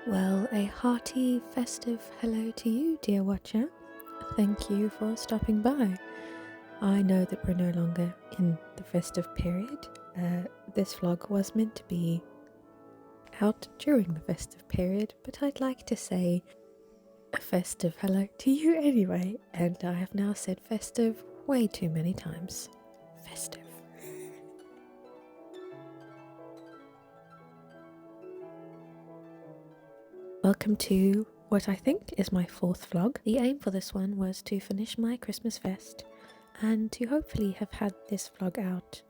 Well, a hearty, festive hello to you, dear watcher. Thank you for stopping by. I know that we're no longer in the festive period. This vlog was meant to be out during the festive period, but I'd like to say a festive hello to you anyway, and I have now said festive way too many times. Festive. Welcome to what I think is my fourth vlog. The aim for this one was to finish my Christmas vest and to hopefully have had this vlog out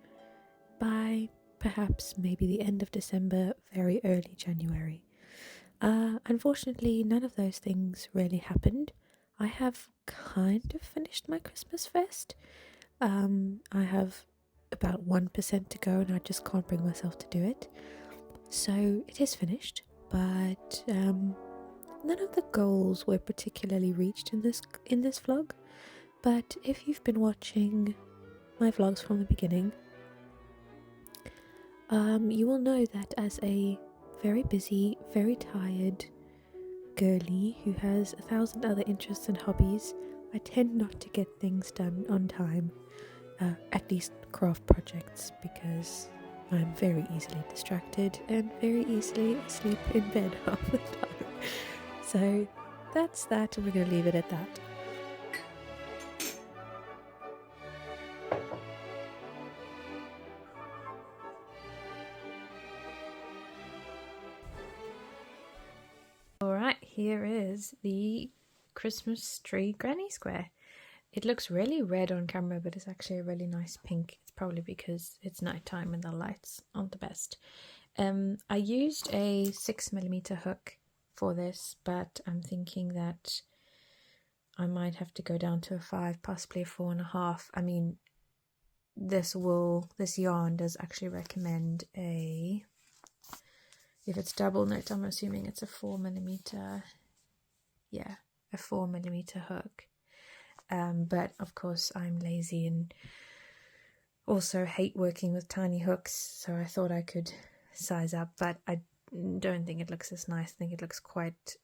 by perhaps maybe the end of December, very early January. Unfortunately, none of those things really happened. I have kind of finished my Christmas vest. I have about 1% to go and I just can't bring myself to do it. So it is finished, but none of the goals were particularly reached in this vlog. But if you've been watching my vlogs from the beginning, you will know that as a very busy, very tired girly who has 1,000 other interests and hobbies, I tend not to get things done on time, at least craft projects, because I'm very easily distracted and very easily asleep in bed half the time. So that's that, and we're going to leave it at that. Alright, here is the Christmas tree granny square. It looks really red on camera, but it's actually a really nice pink. It's probably because it's nighttime and the lights aren't the best. I used a 6mm hook for this, but I'm thinking that I might have to go down to a 5, possibly a 4.5. I mean, this yarn does actually recommend if it's double knit, I'm assuming it's a 4mm, yeah, a 4mm hook. But of course I'm lazy and also hate working with tiny hooks, so I thought I could size up, but I don't think it looks as nice. I think it looks quite,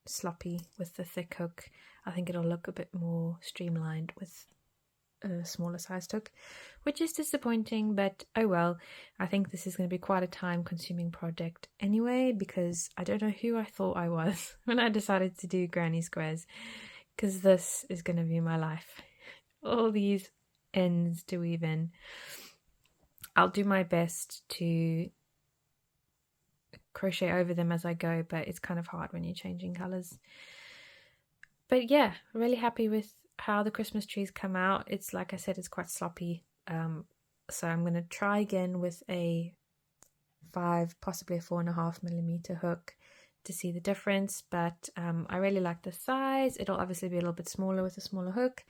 sloppy with the thick hook. I think it'll look a bit more streamlined with a smaller sized hook, which is disappointing, but oh well. I think this is going to be quite a time consuming project anyway, because I don't know who I thought I was when I decided to do granny squares, because this is going to be my life. All these ends to weave in. I'll do my best to crochet over them as I go, but it's kind of hard when you're changing colours. But yeah, really happy with how the Christmas trees come out. It's, like I said, it's quite sloppy, so I'm going to try again with a 5, possibly a 4.5mm hook to see the difference. But I really like the size. It'll obviously be a little bit smaller with a smaller hook,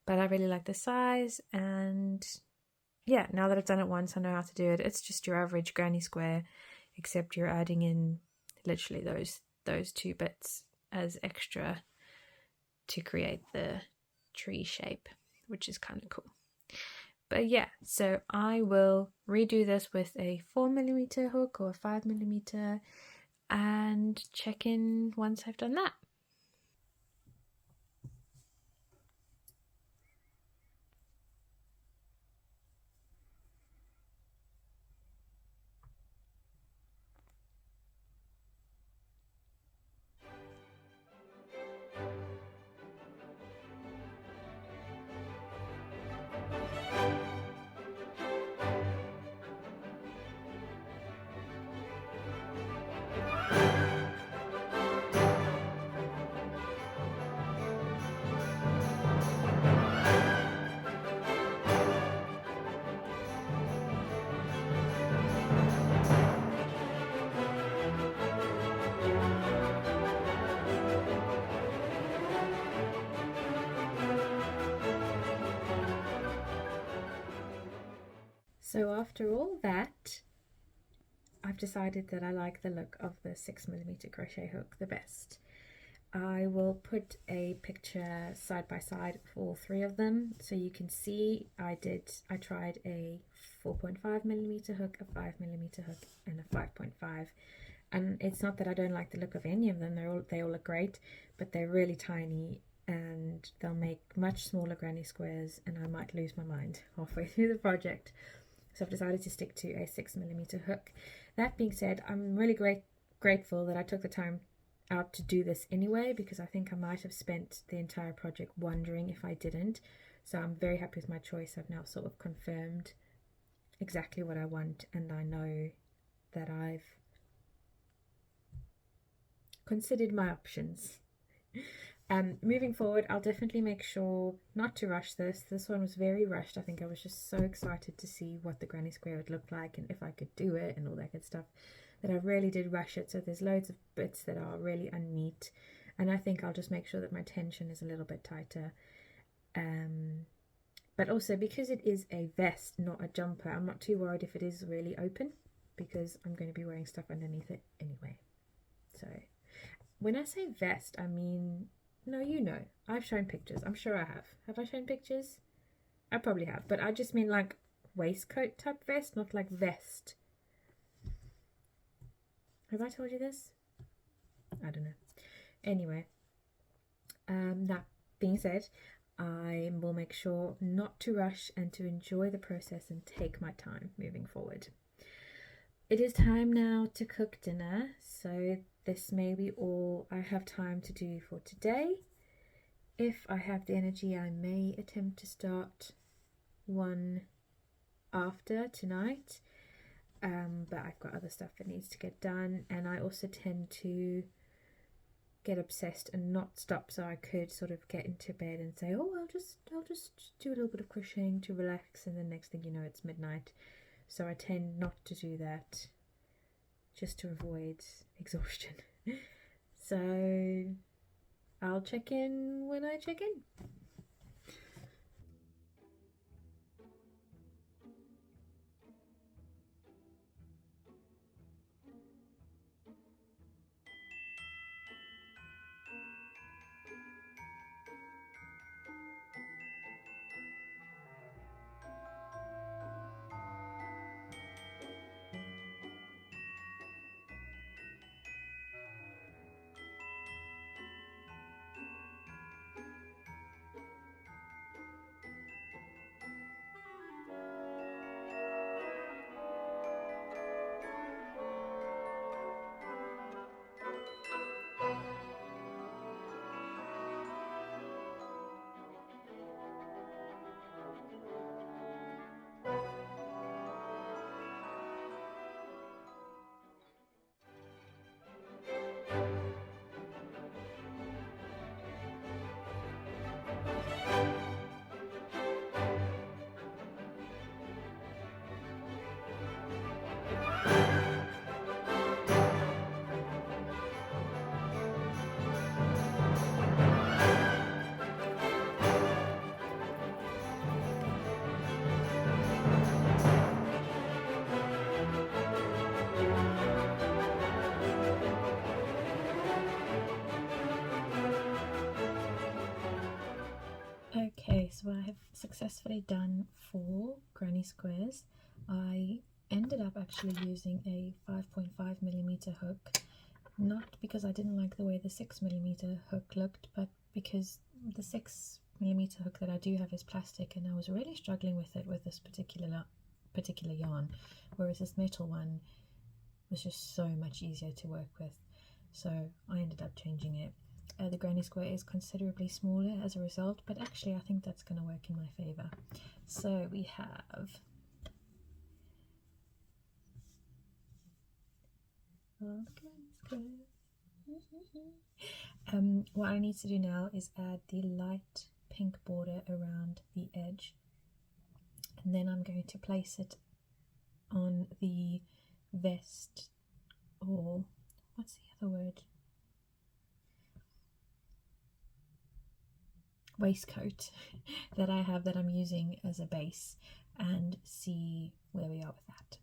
but I really like the size. And yeah, now that I've done it once, I know how to do it. It's just your average granny square, except you're adding in literally those 2 bits as extra to create the tree shape, which is kind of cool. But yeah, so I will redo this with a 4mm hook or a 5mm and check in once I've done that. So after all that, I've decided that I like the look of the 6mm crochet hook the best. I will put a picture side by side of all three of them so you can see. I tried a 4.5mm hook, a 5mm hook, and a 5.5. And it's not that I don't like the look of any of them, they all look great, but they're really tiny and they'll make much smaller granny squares and I might lose my mind halfway through the project. So I've decided to stick to a 6mm hook. That being said, I'm really grateful that I took the time out to do this anyway, because I think I might have spent the entire project wondering if I didn't. So I'm very happy with my choice. I've now sort of confirmed exactly what I want, and I know that I've considered my options. Moving forward, I'll definitely make sure not to rush this. This one was very rushed. I think I was just so excited to see what the granny square would look like and if I could do it and all that good stuff, that I really did rush it. So there's loads of bits that are really unneat, and I think I'll just make sure that my tension is a little bit tighter. But also, because it is a vest, not a jumper, I'm not too worried if it is really open, because I'm going to be wearing stuff underneath it anyway. So when I say vest, I mean, no, you know, I've shown pictures. I'm sure I have. Have I shown pictures? I probably have, but I just mean like waistcoat type vest, not like vest. Have I told you this? I don't know. Anyway, that being said, I will make sure not to rush and to enjoy the process and take my time moving forward. It is time now to cook dinner, so this may be all I have time to do for today. If I have the energy, I may attempt to start one after tonight, but I've got other stuff that needs to get done, and I also tend to get obsessed and not stop, so I could sort of get into bed and say, oh, I'll just do a little bit of crocheting to relax, and then next thing you know it's midnight. So I tend not to do that, just to avoid exhaustion. So I'll check in when I check in. Okay, so I have successfully done 4 granny squares. I ended up actually using a 5.5mm hook, not because I didn't like the way the 6mm hook looked, but because the 6mm hook that I do have is plastic, and I was really struggling with it with this particular yarn, whereas this metal one was just so much easier to work with. So I ended up changing it. The granny square is considerably smaller as a result, but actually I think that's going to work in my favour. So we have what I need to do now is add the light pink border around the edge, and then I'm going to place it on the vest, or what's the other word? Waistcoat that I have, that I'm using as a base, and see where we are with that.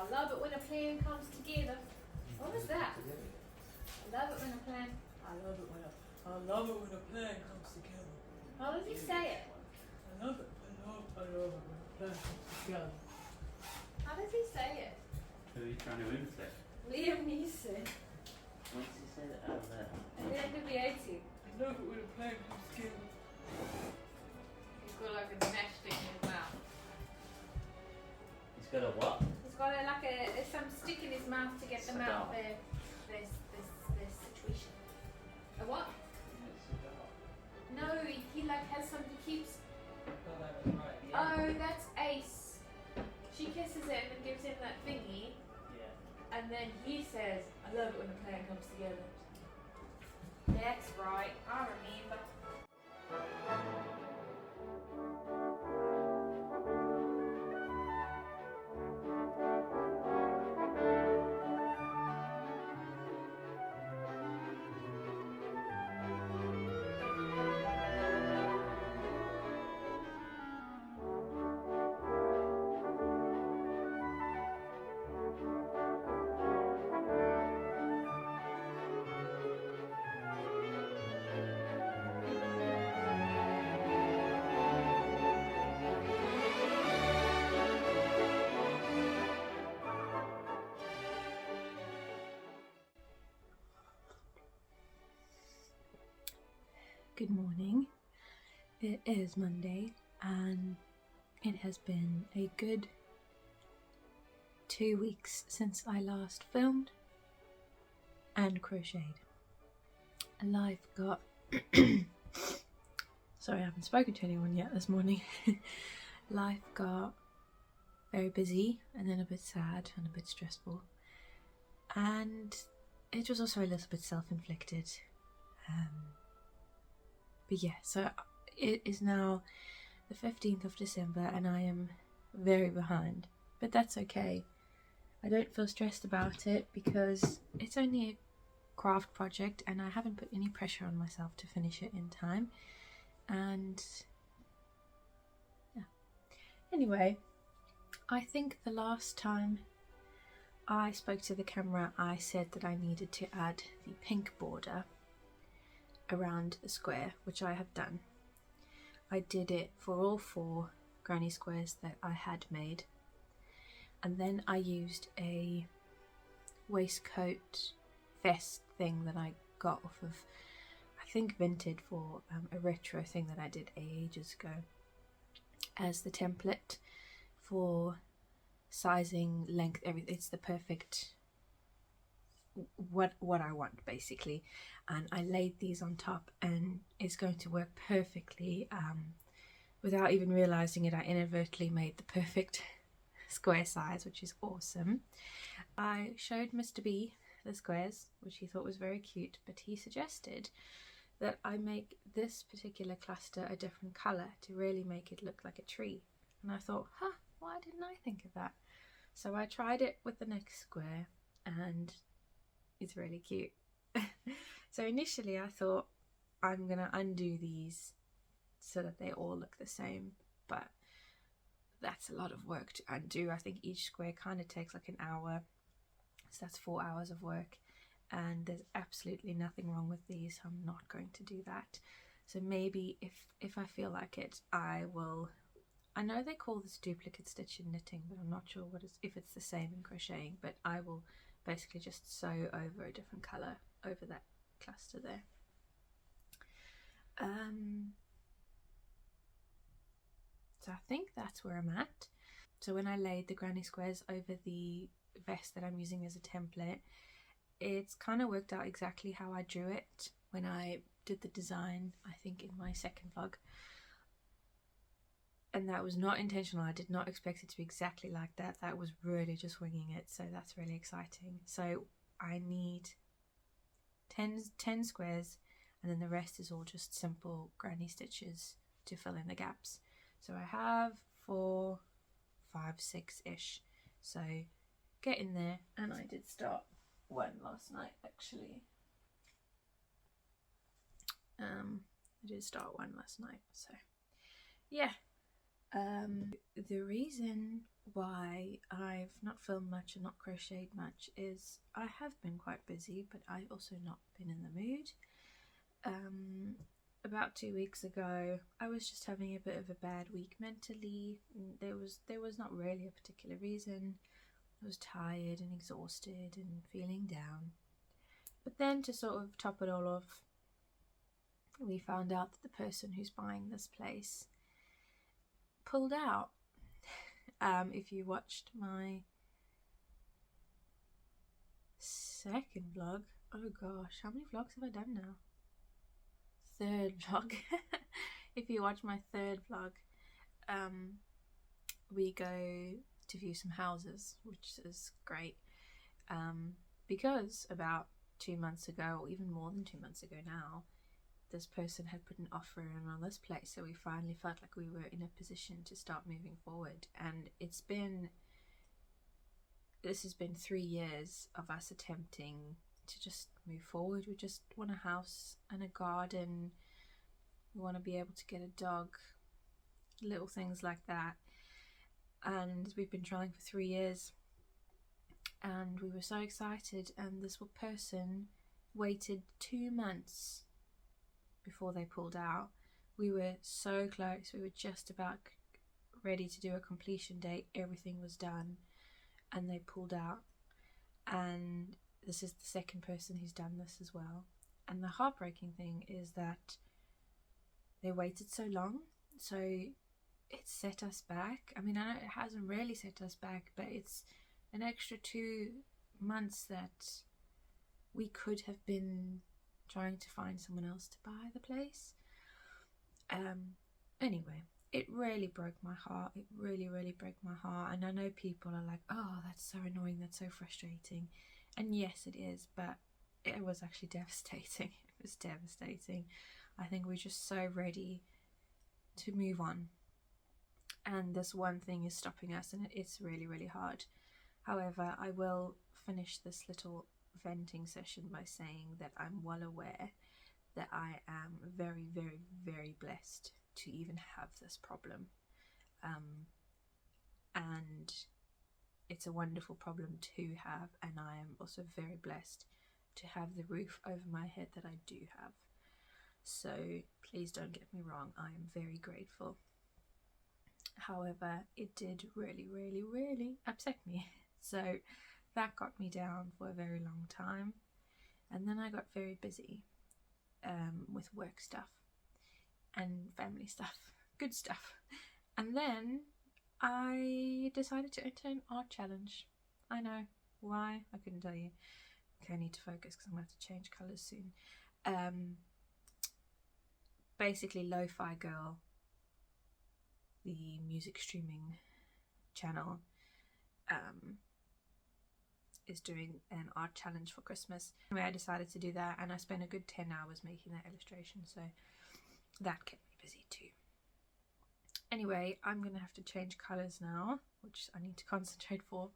I love it when a plan comes together. What was that? I love it when a plan. I love it when a plan comes together. How does he say it? I love it. I love it when a plan comes together. How does he say it? Who are you trying to imitate? Liam Neeson. Once you say that out loud. And then the beauty. I love it when a plan comes together. He's got like a matchstick in his mouth. He's got a what? He's got some stick in his mouth to get them out of their situation. A what? No, he like has some, he keeps. Oh, that was right. Yeah. Oh, that's Ace. She kisses him and gives him that thingy. Yeah. And then he says, I love it when the plan comes together. That's right, I remember. Good morning. It is Monday and it has been a good 2 weeks since I last filmed and crocheted. Life got sorry, I haven't spoken to anyone yet this morning. Life got very busy and then a bit sad and a bit stressful, and it was also a little bit self-inflicted. But yeah, so it is now the 15th of December and I am very behind, but that's okay. I don't feel stressed about it because it's only a craft project and I haven't put any pressure on myself to finish it in time. And yeah, anyway, I think the last time I spoke to the camera I said that I needed to add the pink border around the square, which I have done. I did it for all 4 granny squares that I had made, and then I used a waistcoat vest thing that I got off of, I think, Vinted, for a retro thing that I did ages ago, as the template for sizing, length, everything. It's the perfect what I want, basically, and I laid these on top and it's going to work perfectly. Without even realizing it, I inadvertently made the perfect square size, which is awesome. I showed Mr. B the squares, which he thought was very cute, but he suggested that I make this particular cluster a different color to really make it look like a tree, and I thought, why didn't I think of that? So I tried it with the next square and it's really cute. So initially I thought I'm gonna undo these so that they all look the same, but that's a lot of work to undo. I think each square kind of takes like an hour, so that's 4 hours of work, and there's absolutely nothing wrong with these, so I'm not going to do that. So maybe if I feel like it, I will. I know they call this duplicate stitch in knitting, but I'm not sure if it's the same in crocheting, but I will basically just sew over a different colour over that cluster there. So I think that's where I'm at. So when I laid the granny squares over the vest that I'm using as a template, it's kind of worked out exactly how I drew it when I did the design, I think in my second vlog. And that was not intentional. I did not expect it to be exactly like that. That was really just winging it, so that's really exciting. So I need 10 squares, and then the rest is all just simple granny stitches to fill in the gaps. So I have 4, 5, 6-ish. So get in there, and I did start one last night actually. I did start one last night, so yeah. The reason why I've not filmed much and not crocheted much is I have been quite busy, but I've also not been in the mood. About 2 weeks ago, I was just having a bit of a bad week mentally. There was not really a particular reason. I was tired and exhausted and feeling down. But then, to sort of top it all off, we found out that the person who's buying this place pulled out. If you watched my second vlog, oh gosh, how many vlogs have I done now? Third vlog. If you watch my third vlog, we go to view some houses, which is great, because about 2 months ago, or even more than 2 months ago now, this person had put an offer in on this place, so we finally felt like we were in a position to start moving forward. And this has been 3 years of us attempting to just move forward. We just want a house and a garden. We want to be able to get a dog, little things like that. And we've been trying for 3 years, and we were so excited, and this person waited 2 months before they pulled out. We were so close. We were just about ready to do a completion date. Everything was done, and they pulled out. And this is the second person who's done this as well. And the heartbreaking thing is that they waited so long, so it set us back. I mean, I know it hasn't really set us back, but it's an extra 2 months that we could have been trying to find someone else to buy the place. Anyway, it really broke my heart. It really, really broke my heart. And I know people are like, oh, that's so annoying, that's so frustrating. And yes, it is, but it was actually devastating. It was devastating. I think we're just so ready to move on, and this one thing is stopping us, and it's really, really hard. However, I will finish this little venting session by saying that I'm well aware that I am very, very, very blessed to even have this problem, and it's a wonderful problem to have, and I am also very blessed to have the roof over my head that I do have. So please don't get me wrong, I am very grateful. However, it did really, really, really upset me. So that got me down for a very long time. And then I got very busy with work stuff and family stuff, good stuff. And then I decided to enter an art challenge. I know why, I couldn't tell you. Okay, I need to focus because I'm going to have to change colours soon. Basically, Lo-Fi Girl, the music streaming channel, is doing an art challenge for Christmas. Anyway, I decided to do that, and I spent a good 10 hours making that illustration, so that kept me busy too. Anyway, I'm gonna have to change colours now, which I need to concentrate for.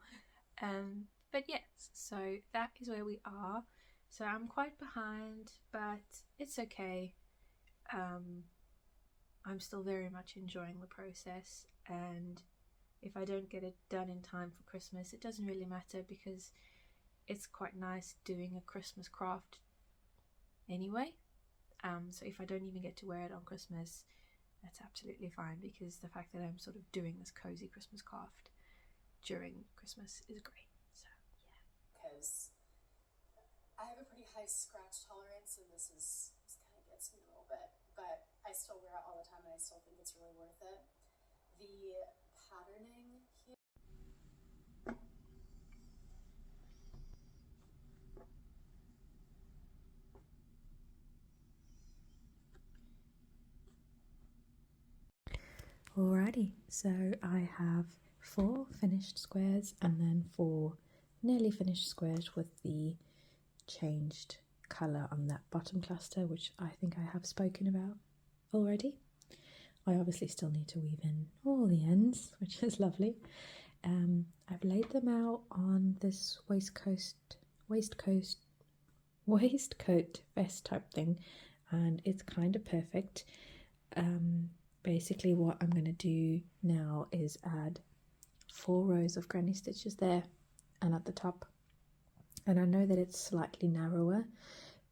But yes, so that is where we are. So I'm quite behind, but it's okay. I'm still very much enjoying the process, and if I don't get it done in time for Christmas, it doesn't really matter, because it's quite nice doing a Christmas craft anyway. So if I don't even get to wear it on Christmas, that's absolutely fine, because the fact that I'm sort of doing this cozy Christmas craft during Christmas is great. So yeah, because I have a pretty high scratch tolerance, and this kind of gets me a little bit, but I still wear it all the time, and I still think it's really worth it. The patterning here. alrighty, so I have 4 finished squares and then 4 nearly finished squares with the changed colour on that bottom cluster, which I think I have spoken about already. I obviously still need to weave in all the ends, which is lovely. I've laid them out on this waistcoat vest type thing, and it's kind of perfect. Basically what I'm going to do now is add 4 rows of granny stitches there and at the top. And I know that it's slightly narrower,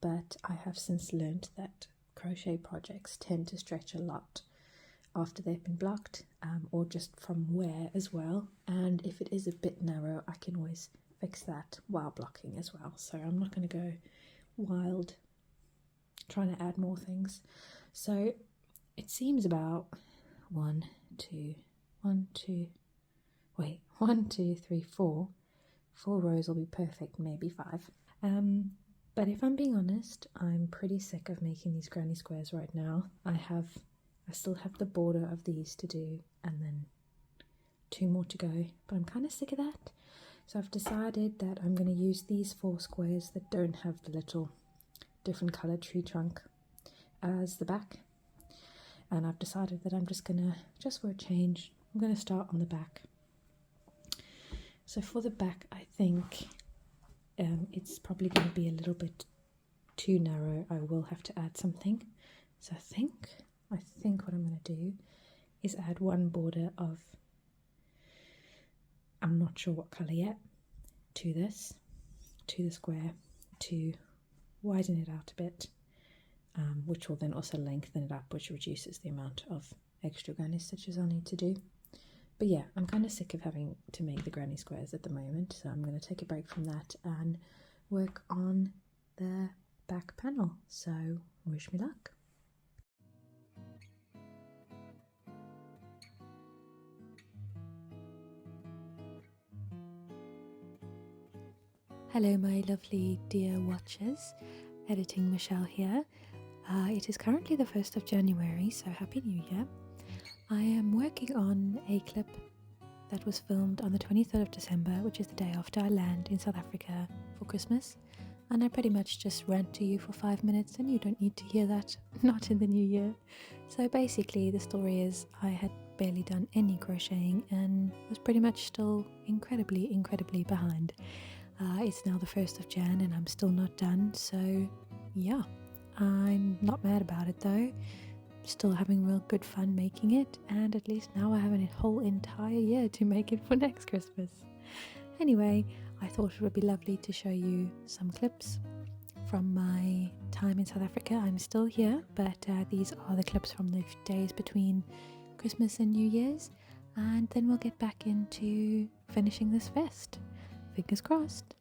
but I have since learned that crochet projects tend to stretch a lot after they've been blocked, or just from wear as well. And if it is a bit narrow, I can always fix that while blocking as well. So I'm not going to go wild trying to add more things. So it seems about 1, 2, 3, 4. 4 rows will be perfect, maybe 5. But if I'm being honest, I'm pretty sick of making these granny squares right now. I still have the border of these to do, and then 2 more to go, but I'm kind of sick of that. So I've decided that I'm going to use these 4 squares that don't have the little different colored tree trunk as the back. And I've decided that I'm just for a change, I'm going to start on the back. So for the back, I think it's probably going to be a little bit too narrow. I will have to add something. So I think what I'm going to do is add 1 border of, I'm not sure what colour yet, to this, to the square, to widen it out a bit, which will then also lengthen it up, which reduces the amount of extra granny stitches I'll need to do. But yeah, I'm kind of sick of having to make the granny squares at the moment, so I'm going to take a break from that and work on the back panel. So wish me luck. Hello my lovely dear watchers, Editing Michelle here. It is currently the 1st of January, so Happy New Year. I am working on a clip that was filmed on the 23rd of December, which is the day after I land in South Africa for Christmas. And I pretty much just rant to you for 5 minutes, and you don't need to hear that, not in the new year. So basically the story is I had barely done any crocheting and was pretty much still incredibly behind. It's now the 1st of Jan and I'm still not done, so yeah, I'm not mad about it though. Still having real good fun making it, and at least now I have a whole entire year to make it for next Christmas. Anyway, I thought it would be lovely to show you some clips from my time in South Africa. I'm still here, but these are the clips from the days between Christmas and New Year's, and then we'll get back into finishing this vest. Fingers crossed.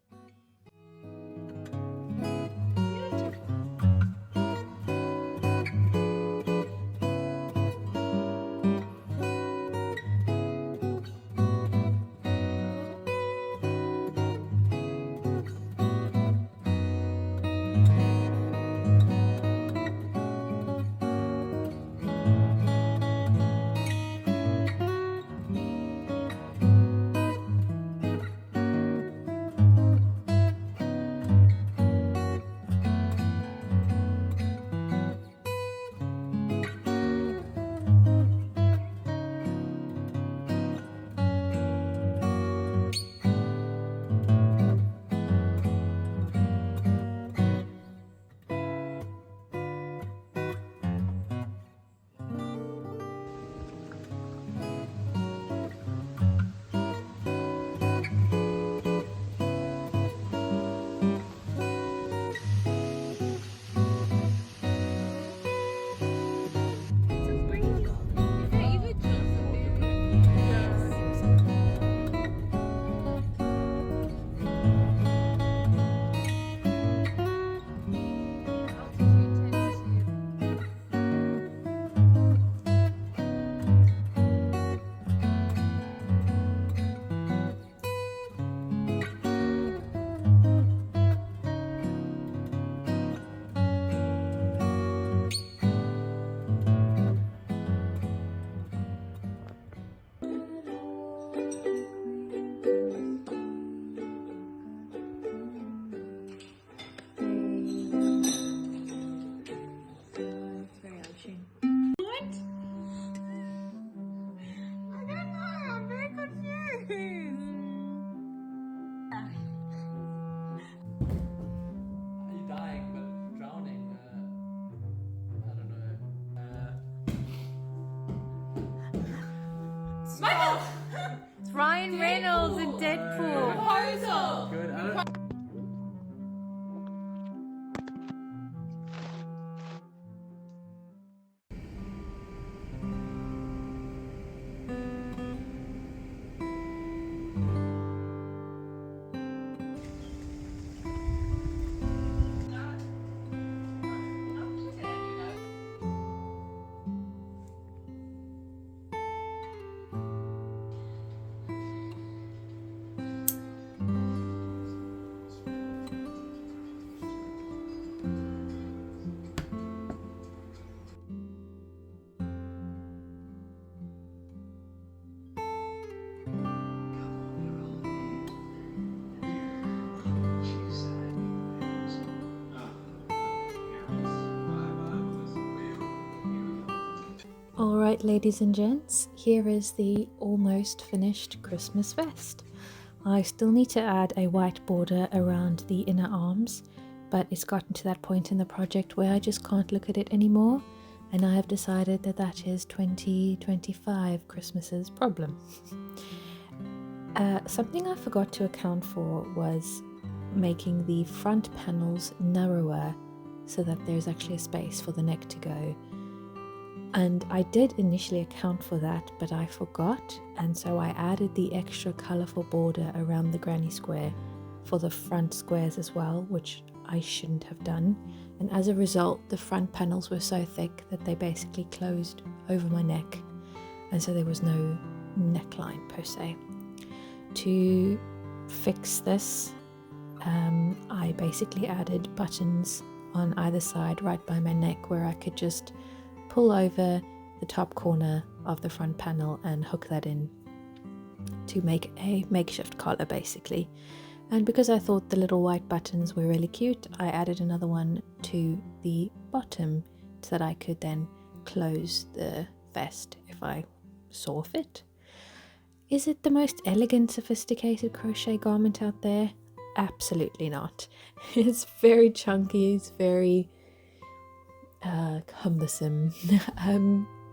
Alright, ladies and gents, here is the almost finished Christmas vest. I still need to add a white border around the inner arms, but it's gotten to that point in the project where I just can't look at it anymore, and I have decided that that is 2025 Christmas's problem. Something I forgot to account for was making the front panels narrower so that there's actually a space for the neck to go. And I did initially account for that, but I forgot, and so I added the extra colourful border around the granny square for the front squares as well, which I shouldn't have done. And as a result, the front panels were so thick that they basically closed over my neck, and so there was no neckline per se. To fix this, I basically added buttons on either side right by my neck where I could just pull over the top corner of the front panel and hook that in to make a makeshift collar basically. And because I thought the little white buttons were really cute, I added another one to the bottom so that I could then close the vest if I saw fit. Is it the most elegant, sophisticated crochet garment out there? Absolutely not. It's very chunky, it's very cumbersome,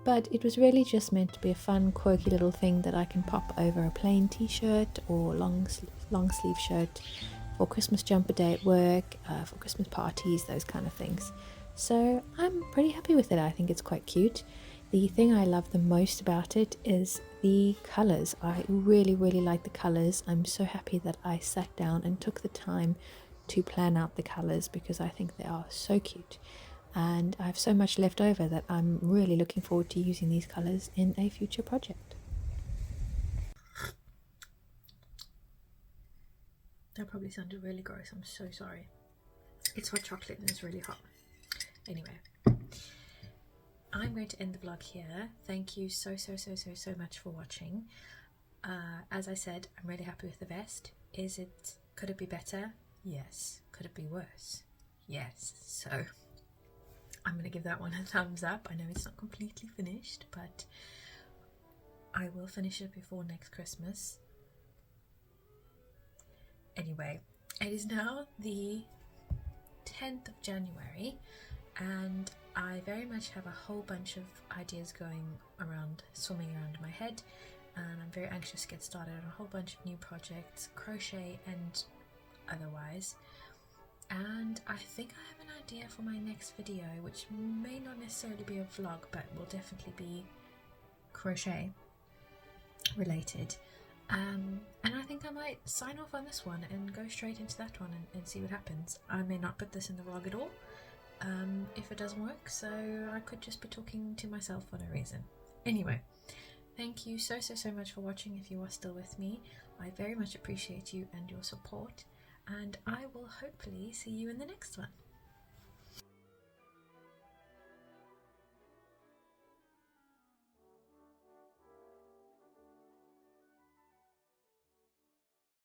but it was really just meant to be a fun, quirky little thing that I can pop over a plain t-shirt or long sleeve shirt for Christmas jumper day at work, for Christmas parties, those kind of things. So I'm pretty happy with it. I think it's quite cute. The thing I love the most about it is the colours. I really like the colours. I'm so happy that I sat down and took the time to plan out the colours because I think they are so cute. And I have so much left over that I'm really looking forward to using these colours in a future project. That probably sounded really gross, I'm so sorry. It's hot chocolate and it's really hot. Anyway, I'm going to end the vlog here. Thank you so much for watching. As I said, I'm really happy with the vest. Could it be better? Yes. Could it be worse? Yes. So I'm going to give that one a thumbs up. I know it's not completely finished, but I will finish it before next Christmas. Anyway, it is now the 10th of January and I very much have a whole bunch of ideas swimming around in my head, and I'm very anxious to get started on a whole bunch of new projects, crochet and otherwise. And I think I have an idea for my next video, which may not necessarily be a vlog, but will definitely be crochet related. And I think I might sign off on this one and go straight into that one and see what happens. I may not put this in the vlog at all if it doesn't work, so I could just be talking to myself for no reason. Anyway, thank you so much for watching. If you are still with me, I very much appreciate you and your support, and I will hopefully see you in the next one.